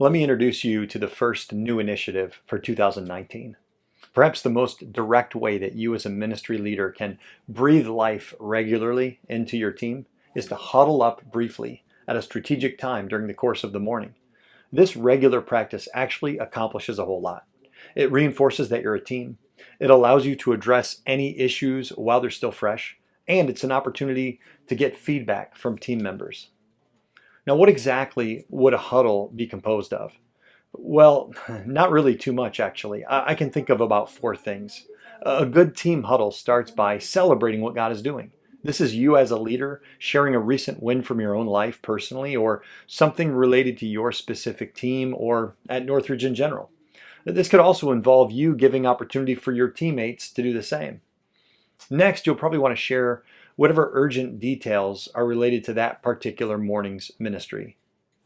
Let me introduce you to the first new initiative for 2019. Perhaps the most direct way that you as a ministry leader can breathe life regularly into your team is to huddle up briefly at a strategic time during the course of the morning. This regular practice actually accomplishes a whole lot. It reinforces that you're a team. It allows you to address any issues while they're still fresh, and it's an opportunity to get feedback from team members. Now, what exactly would a huddle be composed of? Well, not really too much, actually. I can think of about four things. A good team huddle starts by celebrating what God is doing. This is you as a leader sharing a recent win from your own life personally, or something related to your specific team or at Northridge in general. This could also involve you giving opportunity for your teammates to do the same. Next, you'll probably want to share whatever urgent details are related to that particular morning's ministry.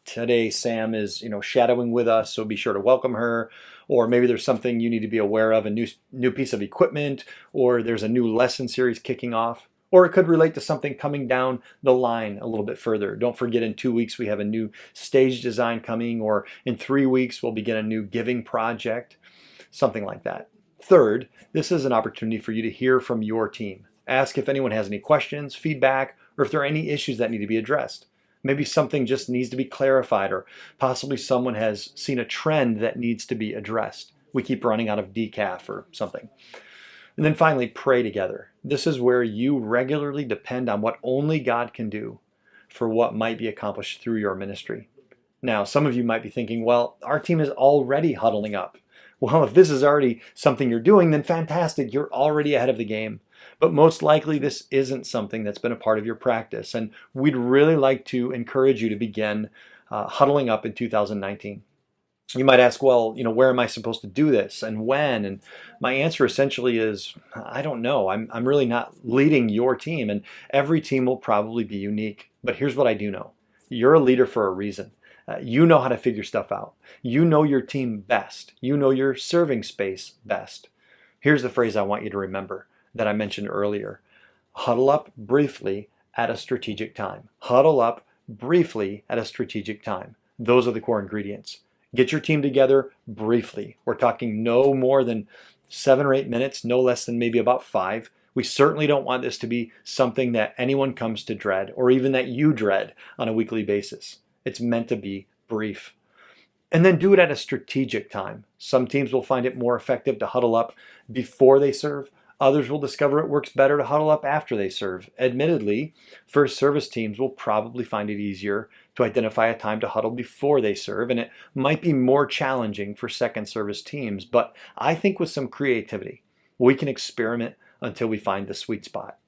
Today Sam is, shadowing with us, so be sure to welcome her. Or maybe there's something you need to be aware of, a new piece of equipment, or there's a new lesson series kicking off. Or it could relate to something coming down the line a little bit further. Don't forget, in 2 weeks we have a new stage design coming, or in 3 weeks we'll begin a new giving project, something like that. Third, this is an opportunity for you to hear from your team. Ask if anyone has any questions, feedback, or if there are any issues that need to be addressed. Maybe something just needs to be clarified, or possibly someone has seen a trend that needs to be addressed. We keep running out of decaf or something. And then finally, pray together. This is where you regularly depend on what only God can do for what might be accomplished through your ministry. Now, some of you might be thinking, well, our team is already huddling up. Well, if this is already something you're doing, then fantastic, you're already ahead of the game. But most likely this isn't something that's been a part of your practice, and we'd really like to encourage you to begin huddling up in 2019. You might ask, well, where am I supposed to do this and when? And my answer essentially is, I don't know. I'm really not leading your team, and every team will probably be unique. But here's what I do know. You're a leader for a reason. You know how to figure stuff out. You know your team best. You know your serving space best. Here's the phrase I want you to remember that I mentioned earlier. Huddle up briefly at a strategic time. Huddle up briefly at a strategic time. Those are the core ingredients. Get your team together briefly. We're talking no more than 7 or 8 minutes, no less than maybe about 5. We certainly don't want this to be something that anyone comes to dread, or even that you dread on a weekly basis. It's meant to be brief. And then do it at a strategic time. Some teams will find it more effective to huddle up before they serve. Others will discover it works better to huddle up after they serve. Admittedly, first service teams will probably find it easier to identify a time to huddle before they serve, and it might be more challenging for second service teams. But I think with some creativity, we can experiment until we find the sweet spot.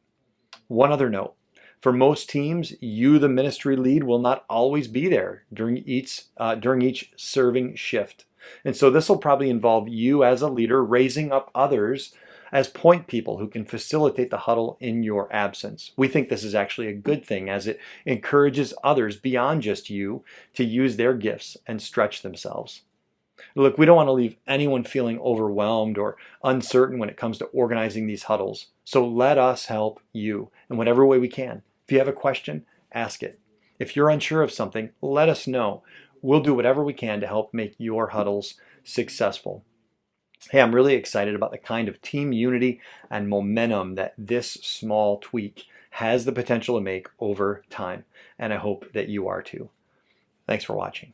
One other note. For most teams, you, the ministry lead, will not always be there during each serving shift. And so this will probably involve you as a leader raising up others as point people who can facilitate the huddle in your absence. We think this is actually a good thing, as it encourages others beyond just you to use their gifts and stretch themselves. Look, we don't want to leave anyone feeling overwhelmed or uncertain when it comes to organizing these huddles. So let us help you in whatever way we can. If you have a question, ask it. If you're unsure of something, let us know. We'll do whatever we can to help make your huddles successful. Hey, I'm really excited about the kind of team unity and momentum that this small tweak has the potential to make over time, and I hope that you are too. Thanks for watching.